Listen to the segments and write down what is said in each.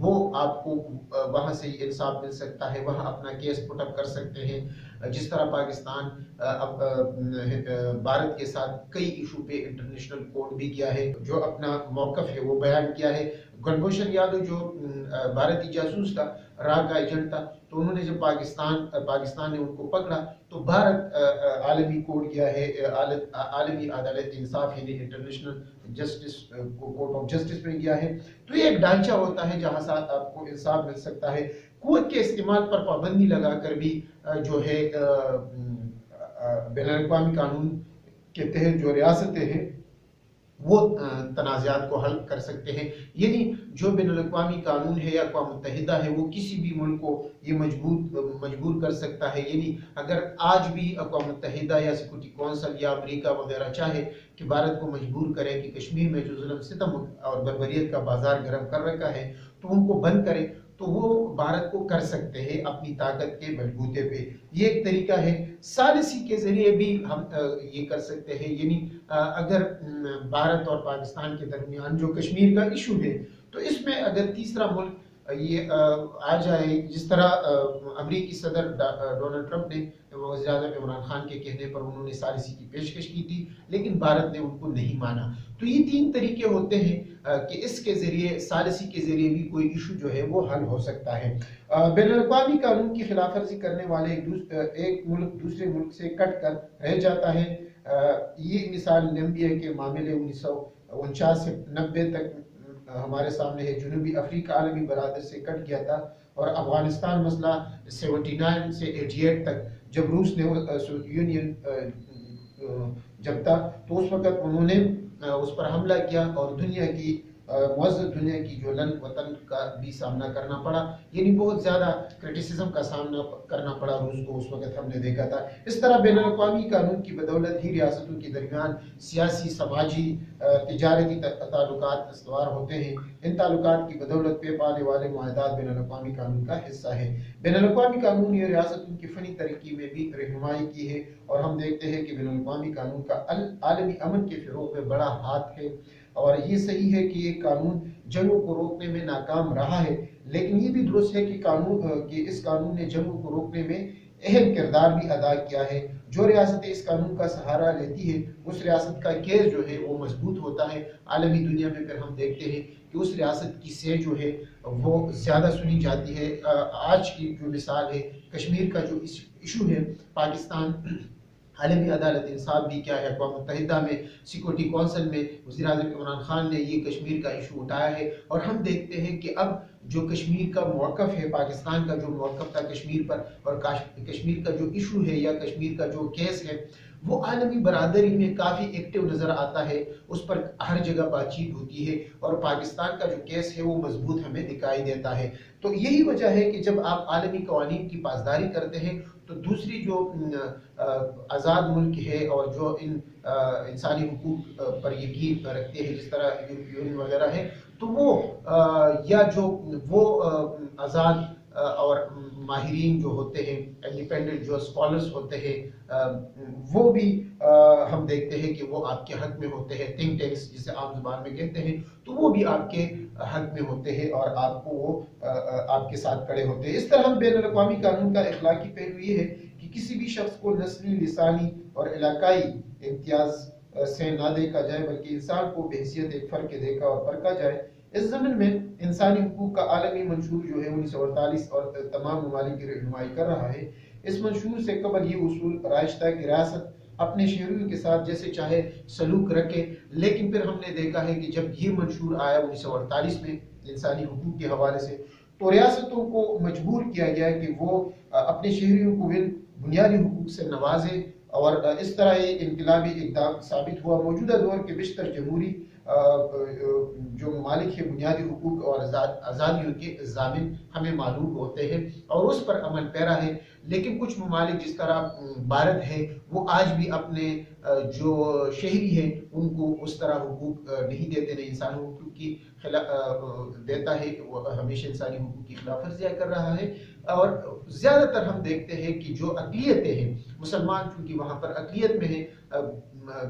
وہ آپ کو وہاں سے انصاف مل سکتا ہے، وہاں اپنا کیس پٹ اپ کر سکتے ہیں۔ جس طرح پاکستان بھارت کے ساتھ کئی ایشو پہ انٹرنیشنل کورٹ بھی کیا ہے، جو اپنا موقف ہے وہ بیان کیا ہے۔ کلبھوشن یادو جو بھارتی جاسوس تھا، را کا ایجنٹ تھا، تو انہوں نے جب پاکستان نے ان کو پکڑا تو بھارت عالمی کورٹ گیا ہے، عالمی عدالت انصاف یعنی international justice court of justice میں گیا ہے۔ تو یہ ایک ڈھانچہ ہوتا ہے جہاں سے آپ کو انصاف مل سکتا ہے۔ قوت کے استعمال پر پابندی لگا کر بھی جو ہے بین الاقوامی قانون کے تحت جو ریاستیں ہیں وہ تنازعات کو حل کر سکتے ہیں، یعنی جو بین الاقوامی قانون ہے یا اقوام متحدہ ہے وہ کسی بھی ملک کو یہ مجبور کر سکتا ہے، یعنی اگر آج بھی اقوام متحدہ یا سیکورٹی کونسل یا امریکہ وغیرہ چاہے کہ بھارت کو مجبور کرے کہ کشمیر میں جو ظلم ستم اور بربریت کا بازار گرم کر رکھا ہے تو ان کو بند کرے، تو وہ بھارت کو کر سکتے ہیں اپنی طاقت کے بلبوتے پہ۔ یہ ایک طریقہ ہے۔ ثالثی کے ذریعے بھی ہم یہ کر سکتے ہیں، یعنی اگر بھارت اور پاکستان کے درمیان جو کشمیر کا ایشو ہے تو اس میں اگر تیسرا ملک یہ آ جائے، جس طرح امریکی صدر ڈونلڈ ٹرمپ نے وزیر اعظم عمران خان کے کہنے پر انہوں نے ثالثی کی پیشکش کی تھی لیکن بھارت نے ان کو نہیں مانا۔ تو یہ تین طریقے ہوتے ہیں کہ اس کے ذریعے، ثالثی کے ذریعے بھی کوئی ایشو جو ہے وہ حل ہو سکتا ہے۔ بین الاقوامی قانون کی خلاف ورزی کرنے والے ایک ملک دوسرے ملک سے کٹ کر رہ جاتا ہے۔ یہ مثال لیمبیا کے معاملے 1949 سے 90 تک ہمارے سامنے ہے۔ جنوبی افریقہ عالمی برادری سے کٹ گیا تھا، اور افغانستان مسئلہ 79 سے 88 تک جب روس نے یونین جب تھا تو اس وقت انہوں نے اس پر حملہ کیا اور دنیا کی معزز دنیا کی جو لن وطن کا بھی سامنا کرنا پڑا، یعنی بہت زیادہ کرٹیسزم کا سامنا کرنا پڑا روس کو، اس وقت ہم نے دیکھا تھا۔ اس طرح بین الاقوامی قانون کی بدولت ہی ریاستوں کے درمیان سیاسی، سماجی، تجارتی تعلقات استوار ہوتے ہیں۔ ان تعلقات کی بدولت پہ پانے والے معاہدات بین الاقوامی قانون کا حصہ ہے۔ بین الاقوامی قانون یہ ریاستوں کی فنی ترقی میں بھی رہنمائی کی ہے، اور ہم دیکھتے ہیں کہ بین الاقوامی قانون کا عالمی امن کے فروغ میں بڑا ہاتھ ہے۔ اور یہ صحیح ہے کہ یہ قانون جنگوں کو روکنے میں ناکام رہا ہے، لیکن یہ بھی درست ہے کہ اس قانون نے جنگوں کو روکنے میں اہم کردار بھی ادا کیا ہے۔ جو ریاست اس قانون کا سہارا لیتی ہے اس ریاست کا کیس جو ہے وہ مضبوط ہوتا ہے۔ عالمی دنیا میں پھر ہم دیکھتے ہیں کہ اس ریاست کی سے جو ہے وہ زیادہ سنی جاتی ہے۔ آج کی جو مثال ہے کشمیر کا جو ایشو ہے، پاکستان عالمی عدالت انصاف بھی کیا ہے، اقوام متحدہ میں سیکورٹی کونسل میں وزیر اعظم عمران خان نے یہ کشمیر کا ایشو اٹھایا ہے، اور ہم دیکھتے ہیں کہ اب جو کشمیر کا موقف ہے، پاکستان کا جو موقف تھا کشمیر پر، اور کشمیر کا جو ایشو ہے یا کشمیر کا جو کیس ہے وہ عالمی برادری میں کافی ایکٹیو نظر آتا ہے، اس پر ہر جگہ بات چیت ہوتی ہے، اور پاکستان کا جو کیس ہے وہ مضبوط ہمیں دکھائی دیتا ہے۔ تو یہی وجہ ہے کہ جب آپ عالمی قوانین کی پاسداری کرتے ہیں تو دوسری جو آزاد ملک ہے اور جو انسانی حقوق پر یقین رکھتے ہیں، جس طرح یورپی یونین وغیرہ ہے، تو وہ یا جو وہ آزاد اور ماہرین جو ہوتے ہیں، انڈیپینڈنٹ جو اسکالرس ہوتے ہیں، وہ بھی ہم دیکھتے ہیں کہ وہ آپ کے حق میں ہوتے ہیں، تھنک ٹینکس جسے عام زبان میں کہتے ہیں، تو وہ بھی آپ کے حق میں ہوتے ہیں اور آپ کو وہ آپ کے ساتھ کھڑے ہوتے ہیں۔ اس طرح بین الاقوامی قانون کا اخلاقی پہلو یہ ہے کہ کسی بھی شخص کو نسلی، لسانی اور علاقائی امتیاز سے نہ دیکھا جائے، بلکہ انسان کو بحیثیت ایک فرد کے دیکھا اور پرکھا جائے۔ اس ضمن میں انسانی حقوق کا عالمی منشور جو ہے 1948 اور تمام ممالک کی رہنمائی کر رہا ہے۔ اس منشور سے قبل یہ اصول رائج تھا کہ ریاست اپنے شہریوں کے ساتھ جیسے چاہے سلوک رکھے، لیکن پھر ہم نے دیکھا ہے کہ جب یہ منشور آیا 1948 میں انسانی حقوق کے حوالے سے، تو ریاستوں کو مجبور کیا گیا کہ وہ اپنے شہریوں کو بنیادی حقوق سے نوازے، اور اس طرح یہ انقلابی اقدام ثابت ہوا۔ موجودہ دور کے بیشتر جمہوری جو ممالک ہیں بنیادی حقوق اور آزادیوں کے ضامن ہمیں معلوم ہوتے ہیں اور اس پر عمل پیرا ہے، لیکن کچھ ممالک جس طرح بھارت ہے وہ آج بھی اپنے جو شہری ہیں ان کو اس طرح حقوق نہیں دیتے، نہیں انسان حقوق کی دیتا ہے، وہ ہمیشہ انسانی حقوق کی خلاف ورزیاں کر رہا ہے۔ اور زیادہ تر ہم دیکھتے ہیں کہ جو اقلیتیں ہیں، مسلمان چونکہ وہاں پر اقلیت میں ہیں،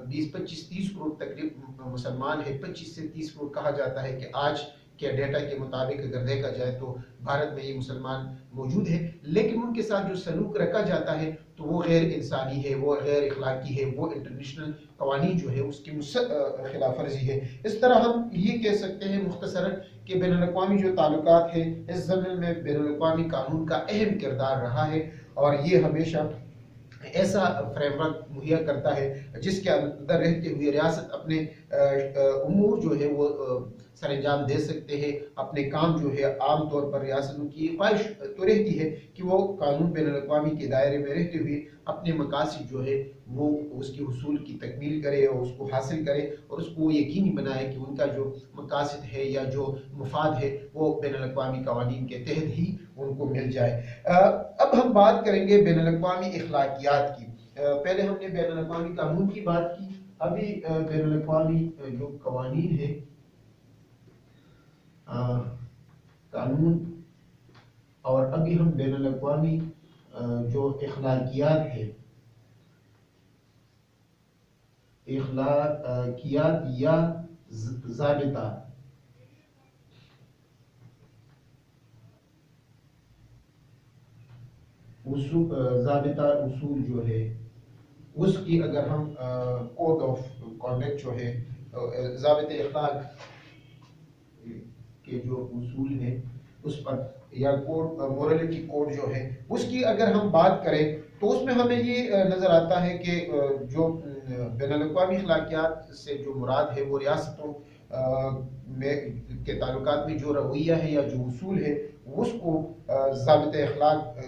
20-25-30 کروڑ تقریب مسلمان ہیں، 25 سے 30 کروڑ کہا جاتا ہے کہ آج کے ڈیٹا کے مطابق اگر دیکھا جائے تو بھارت میں یہ مسلمان موجود ہے، لیکن ان کے ساتھ جو سلوک رکھا جاتا ہے تو وہ غیر انسانی ہے، وہ غیر اخلاقی ہے، وہ انٹرنیشنل قوانین جو ہے اس کی خلاف ورزی ہے۔ اس طرح ہم یہ کہہ سکتے ہیں مختصراً کہ بین الاقوامی جو تعلقات ہے اس زمین میں بین الاقوامی قانون کا اہم کردار رہا ہے، اور یہ ہمیشہ ایسا فریم ورک مہیا کرتا ہے جس کے اندر رہتے ہوئے ریاست اپنے امور جو ہے وہ سر انجام دے سکتے ہیں۔ اپنے کام جو ہے عام طور پر ریاستوں کی خواہش تو رہتی ہے کہ وہ قانون بین الاقوامی کے دائرے میں رہتے ہوئے اپنے مقاصد جو ہے وہ اس کی حصول کی تکمیل کرے اور اس کو حاصل کرے، اور اس کو یقینی بنائے کہ ان کا جو مقاصد ہے یا جو مفاد ہے وہ بین الاقوامی قوانین کے تحت ہی ان کو مل جائے۔ اب ہم بات کریں گے بین الاقوامی اخلاقیات کی۔ پہلے ہم نے بین الاقوامی قانون کی بات کی، ابھی بین الاقوامی جو قوانین ہے، قانون، اور ابھی ہم بین الاقوامی جو اخلاقیات ہے، اخلاقیات یا ضابطہ، ضابطہ اصول جو ہے اس کی اگر ہم کوڈ آف کانڈکٹ جو ہے، ضابط اخلاق کے جو اصول ہے اس پر، یا کوڈ مورلٹی کوڈ جو ہے اس کی اگر ہم بات کریں تو اس میں ہمیں یہ نظر آتا ہے کہ جو بین الاقوامی اخلاقیات سے جو مراد ہے وہ ریاستوں میں کے تعلقات میں جو رویہ ہے یا جو اصول ہے اس کو ضابط اخلاق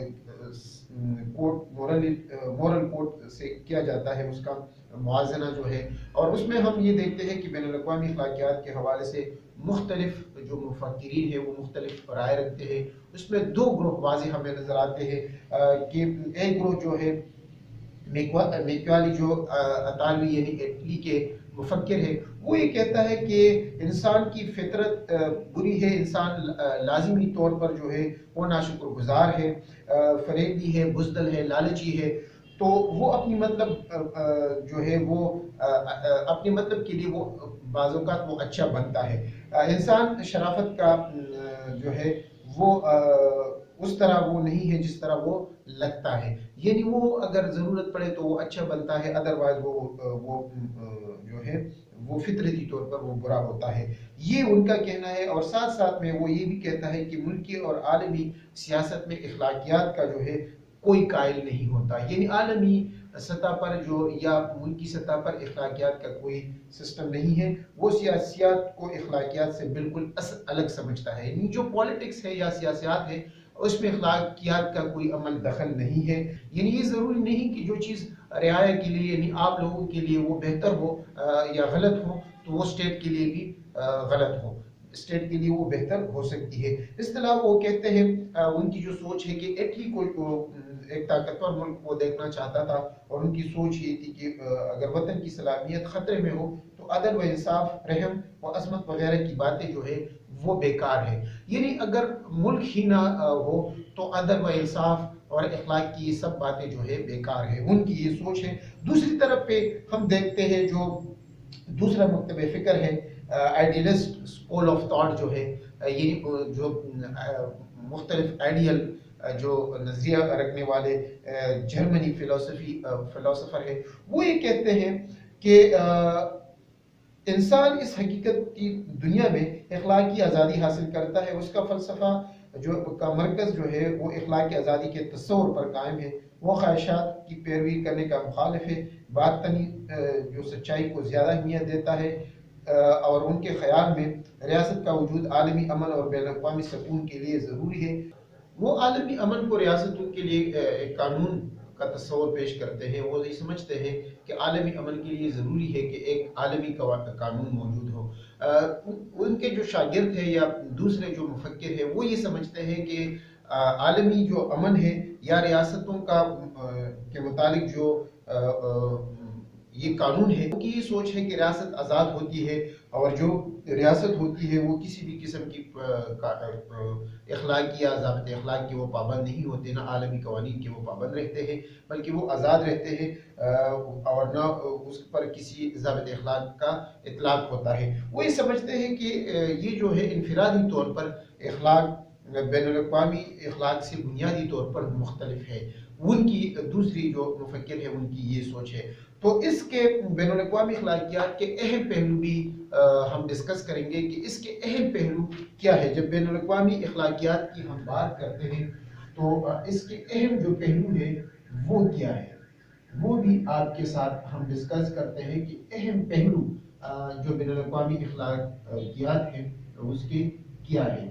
کوڈ، مورل کوڈ سے کیا جاتا ہے، اس کا موازنہ جو ہے۔ اور اس میں ہم یہ دیکھتے ہیں کہ بین الاقوامی اخلاقیات کے حوالے سے مختلف جو مفکرین ہیں وہ مختلف رائے رکھتے ہیں۔ اس میں دو گروہ واضح ہمیں نظر آتے ہیں کہ ایک گروہ جو ہے میکوالی جو اطالوی یعنی اٹلی کے مفکر ہے، وہ یہ کہتا ہے کہ انسان کی فطرت بری ہے، انسان لازمی طور پر جو ہے وہ ناشکر گزار ہے، فریبی ہے، بزدل ہے، لالچی ہے، تو وہ اپنی مطلب جو ہے وہ اپنے مطلب کے لیے وہ بعض اوقات وہ اچھا بنتا ہے۔ انسان شرافت کا جو ہے وہ اس طرح وہ نہیں ہے جس طرح وہ لگتا ہے، یعنی وہ اگر ضرورت پڑے تو وہ اچھا بنتا ہے، ادروائز وہ جو ہے وہ فطرتی طور پر وہ برا ہوتا ہے، یہ ان کا کہنا ہے۔ اور ساتھ ساتھ میں وہ یہ بھی کہتا ہے کہ ملکی اور عالمی سیاست میں اخلاقیات کا جو ہے کوئی قائل نہیں ہوتا، یعنی عالمی سطح پر جو یا ملکی سطح پر اخلاقیات کا کوئی سسٹم نہیں ہے، وہ سیاسیات کو اخلاقیات سے بالکل الگ سمجھتا ہے، یعنی جو پولیٹکس ہے یا سیاسیات ہے اس میں اخلاقیات کا کوئی عمل دخل نہیں ہے۔ یعنی یہ ضروری نہیں کہ جو چیز رعایا کے لیے یعنی آپ لوگوں کے لیے وہ بہتر ہو یا غلط ہو تو وہ اسٹیٹ کے لیے بھی غلط ہو، اسٹیٹ کے لیے وہ بہتر ہو سکتی ہے۔ اس طرح وہ کہتے ہیں ان کی جو سوچ ہے کہ اٹلی کو ایک طاقتور ملک کو دیکھنا چاہتا تھا، اور ان کی سوچ یہ تھی کہ اگر وطن کی سلامت خطرے میں ہو تو عدل و انصاف، رحم و عظمت وغیرہ کی باتیں جو ہے وہ بیکار ہے، یعنی اگر ملک ہی نہ ہو تو عدل و انصاف اور اخلاق کی یہ سب باتیں جو ہے بیکار ہے، ان کی یہ سوچ ہے۔ دوسری طرف پہ ہم دیکھتے ہیں جو دوسرا مکتب فکر ہے آئیڈیلسٹ اسکول آف تھاٹ جو ہے، یعنی جو مختلف آئیڈیل جو نظریہ رکھنے والے جرمنی فلسفر ہے، وہ یہ کہتے ہیں کہ انسان اس حقیقت کی دنیا میں اخلاقی آزادی حاصل کرتا ہے، اس کا فلسفہ جو کا مرکز جو ہے وہ اخلاقی آزادی کے تصور پر قائم ہے، وہ خواہشات کی پیروی کرنے کا مخالف ہے، باطنی جو سچائی کو زیادہ اہمیت دیتا ہے، اور ان کے خیال میں ریاست کا وجود عالمی امن اور بین الاقوامی سکون کے لیے ضروری ہے۔ وہ عالمی امن کو ریاستوں کے لیے ایک قانون کا تصور پیش کرتے ہیں، وہ یہ سمجھتے ہیں کہ عالمی امن کے لیے ضروری ہے کہ ایک عالمی قانون موجود ہو۔ ان کے جو شاگرد ہیں یا دوسرے جو مفکر ہیں وہ یہ سمجھتے ہیں کہ عالمی جو امن ہے یا ریاستوں کا کے متعلق جو یہ قانون ہے کہ یہ سوچ ہے کہ ریاست آزاد ہوتی ہے اور جو ریاست ہوتی ہے وہ کسی بھی قسم کی اخلاق یا ضابط اخلاق کے وہ پابند نہیں ہوتے، نہ عالمی قوانین کے وہ پابند رہتے ہیں، بلکہ وہ آزاد رہتے ہیں اور نہ اس پر کسی ضابط اخلاق کا اطلاق ہوتا ہے۔ وہ یہ سمجھتے ہیں کہ یہ جو ہے انفرادی طور پر اخلاق بین الاقوامی اخلاق سے بنیادی طور پر مختلف ہے۔ ان کی دوسری جو مفکر ہے ان کی یہ سوچ ہے۔ تو اس کے بین الاقوامی اخلاقیات کے اہم پہلو بھی ہم ڈسکس کریں گے کہ اس کے اہم پہلو کیا ہے۔ جب بین الاقوامی اخلاقیات کی ہم بات کرتے ہیں تو اس کے اہم جو پہلو ہے وہ کیا ہے، وہ بھی آپ کے ساتھ ہم ڈسکس کرتے ہیں کہ اہم پہلو جو بین الاقوامی اخلاقیات ہیں اس کے کیا ہے۔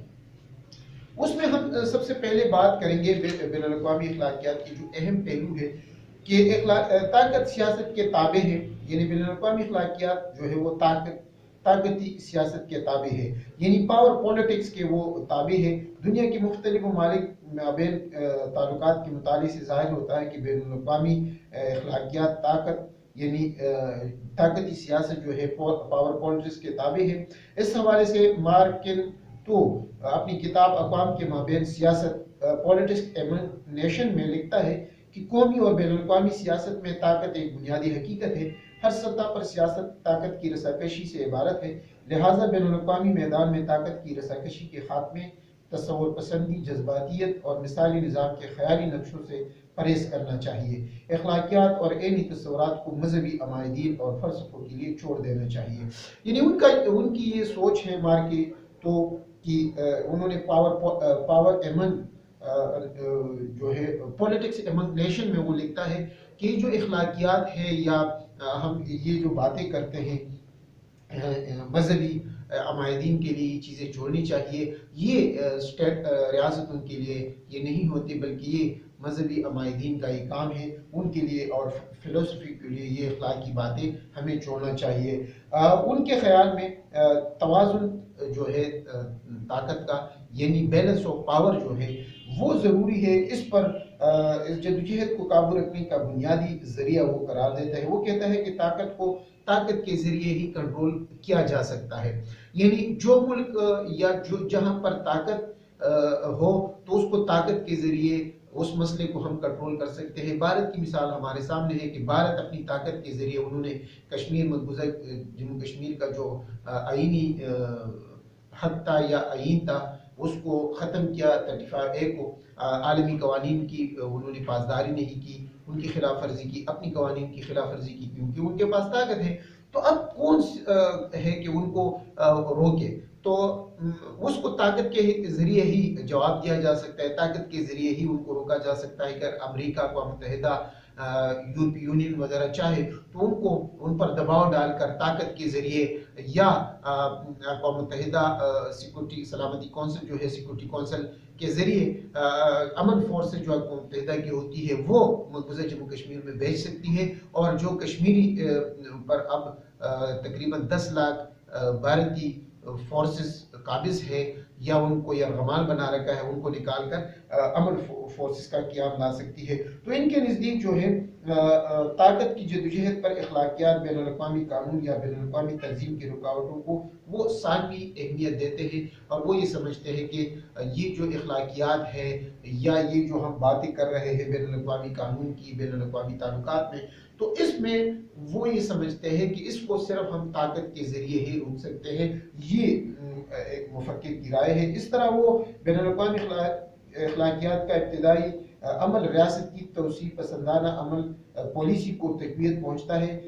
اس میں ہم سب سے پہلے بات کریں گے بین الاقوامی اخلاقیات کی جو اہم پہلو ہے کہ طاقت سیاست کے تابع ہے، یعنی بین الاقوامی اخلاقیات جو ہے وہ طاقتی سیاست کے تابع ہے، یعنی پاور پولیٹکس کے وہ تابع ہے۔ دنیا کے مختلف ممالک مابین تعلقات کے مطالعے سے ظاہر ہوتا ہے کہ بین الاقوامی اخلاقیات یعنی طاقتی سیاست جو ہے پاور پولیٹکس کے تابع ہے۔ اس حوالے سے مارکن تو اپنی کتاب اقوام کے مابین سیاست پولیٹکس ایمنگ نیشن میں لکھتا ہے کہ قومی اور بین الاقوامی سیاست میں طاقت ایک بنیادی حقیقت ہے۔ ہر سطح پر سیاست طاقت کی رساکشی سے عبارت ہے، لہٰذا بین الاقوامی میدان میں طاقت کی رساکشی کے خاتمے، تصور پسندی، جذباتیت اور مثالی نظام کے خیالی نقشوں سے پرہیز کرنا چاہیے۔ اخلاقیات اور عینی تصورات کو مذہبی عمائدین اور فلسفوں کے لیے چھوڑ دینا چاہیے۔ یعنی ان کی یہ سوچ ہے مارکے تو کہ انہوں نے پاور ایمنگ جو ہے پولیٹکس ایمنگ نیشن میں وہ لکھتا ہے کہ جو اخلاقیات ہے یا ہم یہ جو باتیں کرتے ہیں مذہبی عمائدین کے لیے یہ چیزیں چھوڑنی چاہیے، یہ ریاستوں کے لیے یہ نہیں ہوتی، بلکہ یہ مذہبی عمائدین کا یہ کام ہے، ان کے لیے اور فلسفی کے لیے یہ اخلاقی باتیں ہمیں چھوڑنا چاہیے۔ ان کے خیال میں توازن جو ہے طاقت کا، یعنی بیلنس آف پاور جو ہے وہ ضروری ہے۔ اس پر اس جدوجہد کو قابو رکھنے کا بنیادی ذریعہ وہ قرار دیتا ہے۔ وہ کہتا ہے کہ طاقت کو طاقت کے ذریعے ہی کنٹرول کیا جا سکتا ہے، یعنی جو ملک یا جہاں پر طاقت ہو تو اس کو طاقت کے ذریعے اس مسئلے کو ہم کنٹرول کر سکتے ہیں۔ بھارت کی مثال ہمارے سامنے ہے کہ بھارت اپنی طاقت کے ذریعے انہوں نے کشمیر مقبوضہ جموں کشمیر کا جو آئینی حق تھا یا آئین تھا اس کو ختم کیا، 35A کو عالمی قوانین کی انہوں نے پاسداری نہیں کی، ان کی خلاف ورزی کی، اپنی قوانین کی خلاف ورزی کی، کیونکہ ان کے پاس طاقت ہے۔ تو اب کون ہے کہ ان کو روکے؟ تو اس کو طاقت کے ذریعے ہی جواب دیا جا سکتا ہے، طاقت کے ذریعے ہی ان کو روکا جا سکتا ہے۔ اگر امریکہ، اقوام متحدہ، یورپی یونین وغیرہ چاہے تو ان پر دباؤ ڈال کر طاقت کے ذریعے یا اقوام متحدہ سیکورٹی سلامتی کونسل جو ہے سیکورٹی کونسل کے ذریعے امن فورسز جو اقوام متحدہ کی ہوتی ہے وہ مقبوضہ جموں کشمیر میں بھیج سکتی ہے، اور جو کشمیری پر اب تقریباً 10 لاکھ بھارتی فورسز قابض ہے یا ان کو یرغمال بنا رکھا ہے، ان کو نکال کر امن فورسز کا قیام لا سکتی ہے۔ تو ان کے نزدیک جو ہے طاقت کی جدوجہد پر اخلاقیات بین الاقوامی قانون یا بین الاقوامی تنظیم کی رکاوٹوں کو وہ ثانوی اہمیت دیتے ہیں، اور وہ یہ سمجھتے ہیں کہ یہ جو اخلاقیات ہے یا یہ جو ہم باتیں کر رہے ہیں بین الاقوامی قانون کی، بین الاقوامی تعلقات میں، تو اس میں وہ یہ سمجھتے ہیں کہ اس کو صرف ہم طاقت کے ذریعے ہی روک سکتے ہیں۔ یہ ایک مفکر کی رائے ہے۔ اس طرح وہ بین الاقوامی اخلاقیات کا ابتدائی عمل ریاست کی توسیع پسندانہ عمل پالیسی کو تقویت پہنچتا ہے۔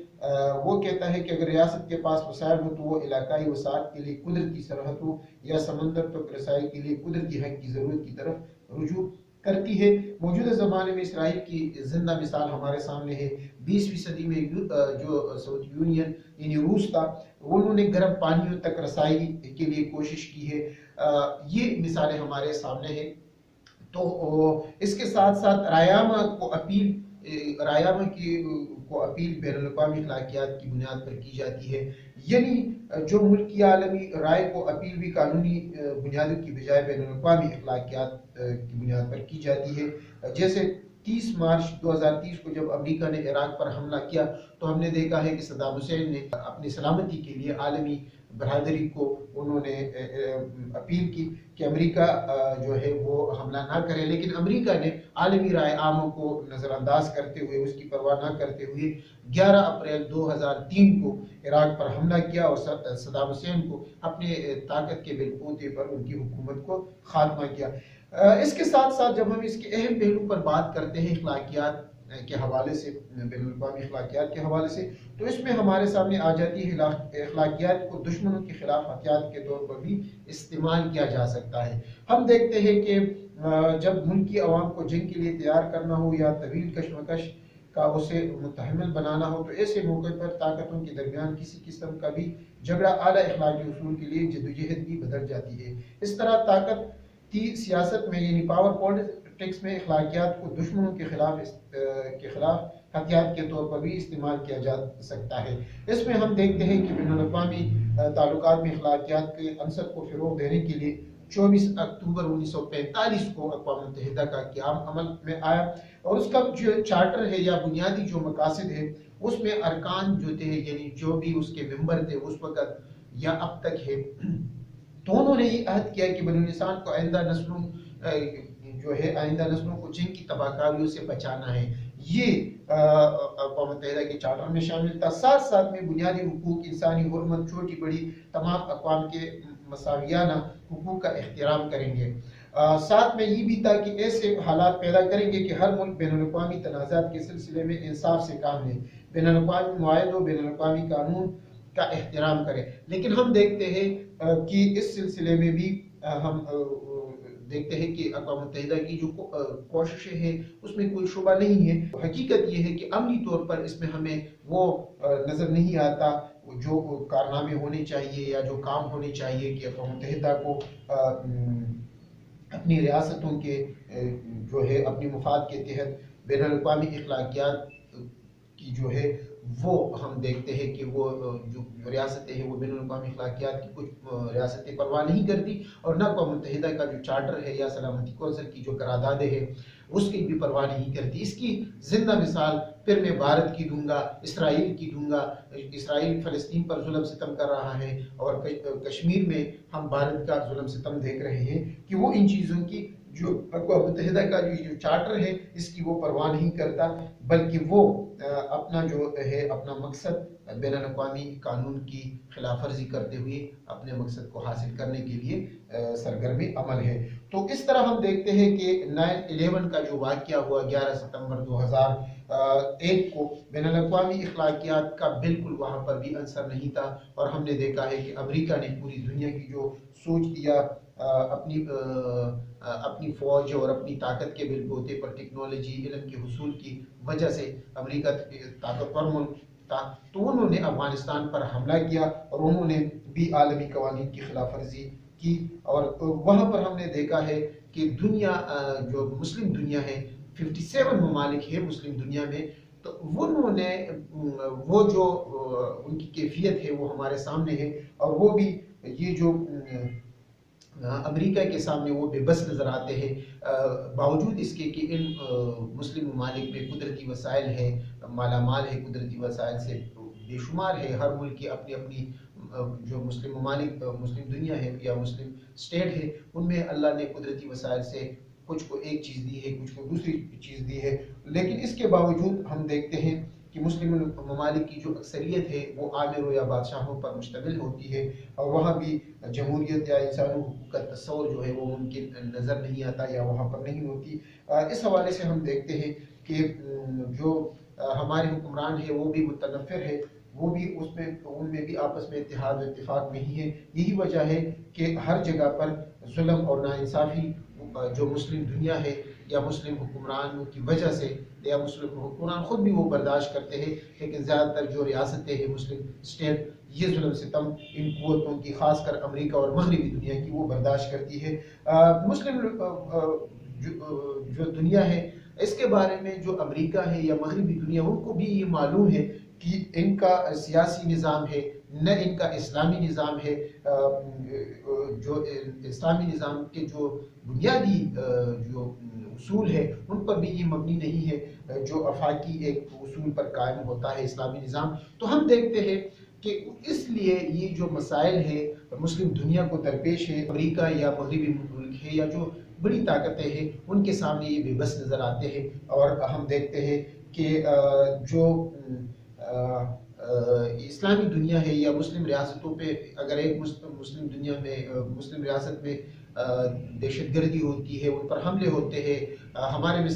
وہ کہتا ہے کہ اگر ریاست کے پاس وسائل ہو تو وہ علاقائی وساعت کے لیے قدرتی سرحدوں یا سمندر تک رسائی کے لیے قدرتی حق کی ضرورت کی طرف رجوع کرتی ہے۔ موجودہ زمانے میں اسرائیل کی زندہ مثال ہمارے سامنے ہے۔ 20ویں صدی میں جو سوویت یونین یعنی روس تھا، انہوں نے گرم پانیوں تک رسائی کے لیے کوشش کی ہے۔ یہ مثالیں ہمارے سامنے ہیں۔ تو اس کے ساتھ ساتھ رایامہ کو اپیل بین الاقوامی اخلاقیات کی بنیاد پر کی جاتی ہے، یعنی جو ملک کی عالمی رائے کو اپیل بھی قانونی بنیادوں کی بجائے بین الاقوامی اخلاقیات کی بنیاد پر کی جاتی ہے، جیسے 30 مارچ 2030 کو جب امریکہ نے عراق پر حملہ کیا تو ہم نے دیکھا ہے کہ صدام حسین نے اپنی سلامتی کے لیے عالمی برادری کو انہوں نے اپیل کی کہ امریکہ جو ہے وہ حملہ نہ کرے، لیکن امریکہ نے عالمی رائے عاموں کو نظر انداز کرتے ہوئے، اس کی پرواہ نہ کرتے ہوئے 11 اپریل 2003 کو عراق پر حملہ کیا اور صدام حسین کو اپنے طاقت کے بالبوتے پر ان کی حکومت کو خاتمہ کیا۔ اس کے ساتھ ساتھ جب ہم اس کے اہم پہلو پر بات کرتے ہیں اخلاقیات کے حوالے سے، بین الاقوامی اخلاقیات کے حوالے سے، تو اس میں ہمارے سامنے آ جاتی ہے اخلاقیات کو دشمنوں کے خلاف ہتھیار کے طور پر بھی استعمال کیا جا سکتا ہے۔ ہم دیکھتے ہیں کہ جب ملک کی عوام کو جنگ کے لیے تیار کرنا ہو یا طویل کشمکش کا اسے متحمل بنانا ہو، تو ایسے موقع پر طاقتوں کے درمیان کسی قسم کا بھی جھگڑا اعلیٰ اخلاقی اصول کے لیے جدوجہد بھی بدل جاتی ہے۔ اس طرح طاقت کی سیاست میں یعنی پاور پولیٹکس میں اخلاقیات کو دشمنوں کے خلاف ہتھیار کے طور پر بھی استعمال کیا جا سکتا ہے۔ اس میں ہم دیکھتے ہیں کہ بین الاقوامی تعلقات میں اخلاقیات کے عنصر کو فروغ دینے کے لیے 24 اکتوبر 1945 کو اقوام متحدہ کا قیام عمل میں آیا، اور اس کا جو چارٹر ہے یا بنیادی جو مقاصد ہے، اس میں ارکان جو تھے یعنی جو بھی اس کے ممبر تھے اس وقت یا اب تک ہے، تو انہوں نے یہ عہد کیا کہ بنی انسان کو آئندہ نسلوں کو جنگ کی تباہ کاریوں سے بچانا ہے۔ یہ اقوام متحدہ کے چارٹر میں شامل تھا۔ ساتھ ساتھ میں بنیادی حقوق، انسانی حرمت، چھوٹی بڑی تمام اقوام کے مساویانہ حقوق کا احترام کریں گے۔ ساتھ میں یہ بھی تھا کہ ایسے حالات پیدا کریں گے کہ ہر ملک بین الاقوامی تنازعات کے سلسلے میں انصاف سے کام لے، بین الاقوامی معاہدوں، بین الاقوامی قانون کا احترام کرے۔ لیکن ہم دیکھتے ہیں کہ اس سلسلے میں بھی ہم دیکھتے ہیں کہ اقوام متحدہ کی جو کوششیں ہیں اس میں کوئی شبہ نہیں ہے۔ حقیقت یہ ہے کہ عملی طور پر اس میں ہمیں وہ نظر نہیں آتا جو کارنامے ہونے چاہیے یا جو کام ہونے چاہیے کہ اقوام متحدہ کو اپنی ریاستوں کے جو ہے اپنی مفاد کے تحت بین الاقوامی اخلاقیات کی جو ہے وہ ہم دیکھتے ہیں کہ وہ جو ریاستیں ہیں وہ بین الاقوامی اخلاقیات کی کچھ ریاستیں پرواہ نہیں کرتی، اور نہ اقوام متحدہ کا جو چارٹر ہے یا سلامتی کونسل کی جو قراردادیں ہیں اس کی بھی پرواہ نہیں کرتی۔ اس کی زندہ مثال پھر میں بھارت کی دوں گا، اسرائیل کی دوں گا۔ اسرائیل فلسطین پر ظلم ستم کر رہا ہے، اور کشمیر میں ہم بھارت کا ظلم ستم دیکھ رہے ہیں کہ وہ ان چیزوں کی جو اقوام متحدہ کا جو چارٹر ہے اس کی وہ پرواہ نہیں کرتا، بلکہ وہ اپنا جو ہے اپنا مقصد بین الاقوامی قانون کی خلاف ورزی کرتے ہوئے اپنے مقصد کو حاصل کرنے کے لیے سرگرم عمل ہے۔ تو اس طرح ہم دیکھتے ہیں کہ 9/11 کا جو واقعہ ہوا 11 ستمبر 2001 کو، بین الاقوامی اخلاقیات کا بالکل وہاں پر بھی عنصر نہیں تھا، اور ہم نے دیکھا ہے کہ امریکہ نے پوری دنیا کی جو سوچ دیا اپنی فوج اور اپنی طاقت کے بالبوتے پر ٹیکنالوجی علم کے حصول کی وجہ سے امریکہ طاقتور ملک تھا، تو انہوں نے افغانستان پر حملہ کیا اور انہوں نے بھی عالمی قوانین کی خلاف ورزی کی، اور وہاں پر ہم نے دیکھا ہے کہ دنیا جو مسلم دنیا ہے 57 ممالک ہے مسلم دنیا میں، تو انہوں نے وہ جو ان کی کیفیت ہے وہ ہمارے سامنے ہے، اور وہ بھی یہ جو امریکہ کے سامنے وہ بے بس نظر آتے ہیں، باوجود اس کے کہ ان مسلم ممالک میں قدرتی وسائل ہے، مالا مال ہے، قدرتی وسائل سے بے شمار ہے، ہر ملک کی اپنی اپنی جو مسلم ممالک مسلم دنیا ہے یا مسلم اسٹیٹ ہے، ان میں اللہ نے قدرتی وسائل سے کچھ کو ایک چیز دی ہے، کچھ کو دوسری چیز دی ہے، لیکن اس کے باوجود ہم دیکھتے ہیں کہ مسلم ممالک کی جو اکثریت ہے وہ آمروں یا بادشاہوں پر مشتمل ہوتی ہے، اور وہاں بھی جمہوریت یا انسانی حقوق کا تصور جو ہے وہ ممکن نظر نہیں آتا یا وہاں پر نہیں ہوتی۔ اس حوالے سے ہم دیکھتے ہیں کہ جو ہمارے حکمران ہے وہ بھی متنفر ہے، وہ بھی ان میں بھی آپس میں اتحاد و اتفاق نہیں ہے۔ یہی وجہ ہے کہ ہر جگہ پر ظلم اور ناانصافی جو مسلم دنیا ہے یا مسلم حکمرانوں کی وجہ سے، یا مسلم حکمران خود بھی وہ برداشت کرتے ہیں، لیکن زیادہ تر جو ریاستیں ہیں مسلم اسٹیٹ یہ ظلم ستم ان قوتوں کی، خاص کر امریکہ اور مغربی دنیا کی، وہ برداشت کرتی ہے۔ مسلم جو دنیا ہے اس کے بارے میں جو امریکہ ہے یا مغربی دنیا، ان کو بھی یہ معلوم ہے کہ ان کا سیاسی نظام ہے نہ ان کا اسلامی نظام ہے۔ جو اسلامی نظام کے جو بنیادی جو اصول ہے ان پر بھی یہ مبنی نہیں ہے جو آفاقی ایک اصول پر قائم ہوتا ہے اسلامی نظام. تو ہم دیکھتے ہیں کہ اس لیے یہ جو مسائل ہے مسلم دنیا کو درپیش ہے، امریکہ یا مغربی ملک ہے یا جو بڑی طاقتیں ہیں ان کے سامنے یہ بے بس نظر آتے ہیں. اور ہم دیکھتے ہیں کہ جو اسلامی دنیا ہے یا مسلم ریاستوں پہ اگر ایک مسلم دنیا میں مسلم ریاست میں دہشت گردی ہوتی ہے، ان پر حملے ہوتے ہیں، ہمارے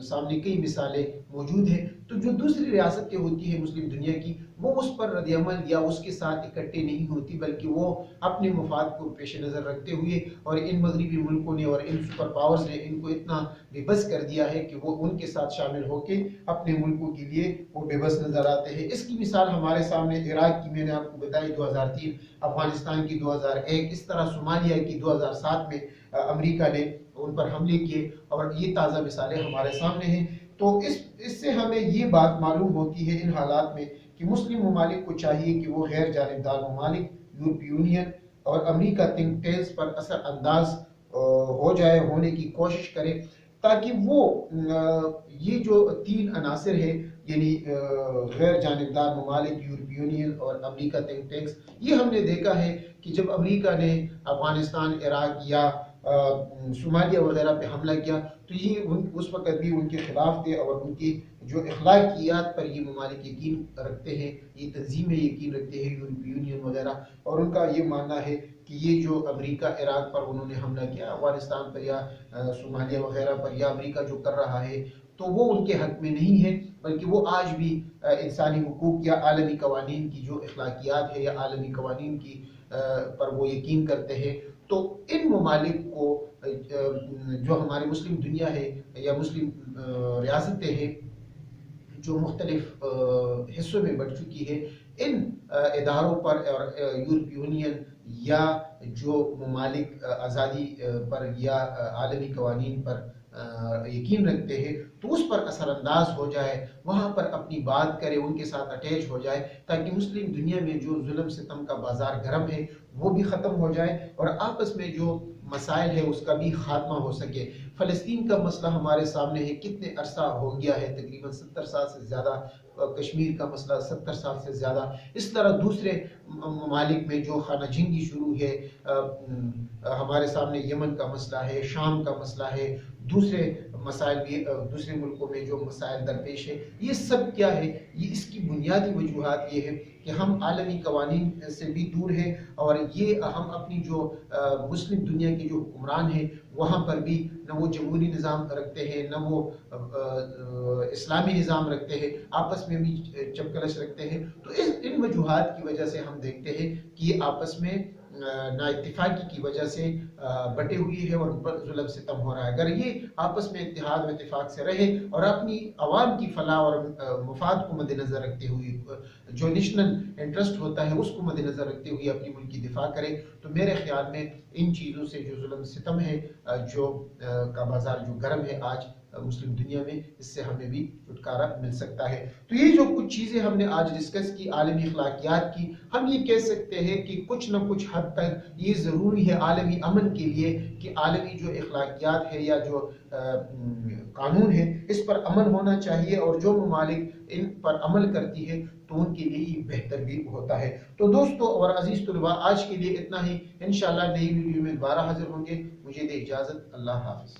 سامنے کئی مثالیں موجود ہیں، تو جو دوسری ریاستیں ہوتی ہیں مسلم دنیا کی وہ اس پر رد عمل یا اس کے ساتھ اکٹھے نہیں ہوتی، بلکہ وہ اپنے مفاد کو پیش نظر رکھتے ہوئے، اور ان مغربی ملکوں نے اور ان سپر پاورز نے ان کو اتنا بے بس کر دیا ہے کہ وہ ان کے ساتھ شامل ہو کے اپنے ملکوں کے لیے وہ بے بس نظر آتے ہیں. اس کی مثال ہمارے سامنے عراق کی میں نے آپ کو بتائی 2003، افغانستان کی 2001، اس طرح صومالیہ کی 2007 میں امریکہ نے ان پر حملے کیے، اور یہ تازہ مثالیں ہمارے سامنے ہیں. تو اس سے ہمیں یہ بات معلوم ہوتی ہے ان حالات میں کہ مسلم ممالک کو چاہیے کہ وہ غیر جانبدار ممالک، یورپی یونین اور امریکہ تھنک ٹینکس پر اثر انداز ہونے کی کوشش کرے، تاکہ وہ یہ جو تین عناصر ہیں یعنی غیر جانبدار ممالک، یورپی یونین اور امریکہ تھنک ٹینکس، یہ ہم نے دیکھا ہے کہ جب امریکہ نے افغانستان، عراق یا صومالیہ وغیرہ پہ حملہ کیا تو یہ اس وقت بھی ان کے خلاف تھے، اور ان کی جو اخلاقیات پر یہ ممالک یقین رکھتے ہیں، یہ تنظیمیں یقین رکھتے ہیں، یورپی یونین وغیرہ، اور ان کا یہ ماننا ہے کہ یہ جو امریکہ عراق پر انہوں نے حملہ کیا، افغانستان پر یا صومالیہ وغیرہ پر، یا امریکہ جو کر رہا ہے تو وہ ان کے حق میں نہیں ہے، بلکہ وہ آج بھی انسانی حقوق یا عالمی قوانین کی جو اخلاقیات ہے یا عالمی قوانین کی پر وہ یقین کرتے ہیں. تو ان ممالک کو جو ہمارے مسلم دنیا ہے یا مسلم ریاستیں ہیں جو مختلف حصوں میں بٹ چکی ہے، ان اداروں پر اور یورپی یونین یا جو ممالک آزادی پر یا عالمی قوانین پر یقین رکھتے ہیں تو اس پر اثر انداز ہو جائے، وہاں پر اپنی بات کرے، ان کے ساتھ اٹیچ ہو جائے، تاکہ مسلم دنیا میں جو ظلم ستم کا بازار گرم ہے وہ بھی ختم ہو جائے اور آپس میں جو مسائل ہے اس کا بھی خاتمہ ہو سکے. فلسطین کا مسئلہ ہمارے سامنے ہے، کتنے عرصہ ہو گیا ہے، تقریباً 70 سال سے زیادہ. کشمیر کا مسئلہ 70 سال سے زیادہ. اس طرح دوسرے ممالک میں جو خانہ جنگی شروع ہے، ہمارے سامنے یمن کا مسئلہ ہے، شام کا مسئلہ ہے، دوسرے مسائل بھی دوسرے ملکوں میں جو مسائل درپیش ہے، یہ سب کیا ہے؟ یہ اس کی بنیادی وجوہات یہ ہے کہ ہم عالمی قوانین سے بھی دور ہیں، اور یہ ہم اپنی جو مسلم دنیا کے جو حکمران ہیں وہاں پر بھی نہ وہ جمہوری نظام رکھتے ہیں، نہ وہ اسلامی نظام رکھتے ہیں، آپس میں بھی چپکلش رکھتے ہیں. تو ان وجوہات کی وجہ سے ہم دیکھتے ہیں کہ یہ آپس میں نا اتفاقی کی وجہ سے بٹے ہوئی ہے اور ان پر ظلم ستم ہو رہا ہے. اگر یہ آپس میں اتحاد و اتفاق سے رہے اور اپنی عوام کی فلاح اور مفاد کو مد نظر رکھتے ہوئے، جو نیشنل انٹرسٹ ہوتا ہے اس کو مد نظر رکھتے ہوئے اپنی ملک کی دفاع کرے، تو میرے خیال میں ان چیزوں سے جو ظلم ستم ہے، جو کا بازار جو گرم ہے آج مسلم دنیا میں، اس سے ہمیں بھی چھٹکارا مل سکتا ہے. تو یہ جو کچھ چیزیں ہم نے آج ڈسکس کی عالمی اخلاقیات کی، ہم یہ کہہ سکتے ہیں کہ کچھ نہ کچھ حد تک یہ ضروری ہے عالمی امن کے لیے کہ عالمی جو اخلاقیات ہے یا جو قانون ہے اس پر عمل ہونا چاہیے، اور جو ممالک ان پر عمل کرتی ہے تو ان کے لیے یہ بہتر بھی ہوتا ہے. تو دوستو اور عزیز طلباء، آج کے لیے اتنا ہی. انشاءاللہ نئی ویڈیو میں دوبارہ حاضر ہوں گے. مجھے دے اجازت. اللہ حافظ.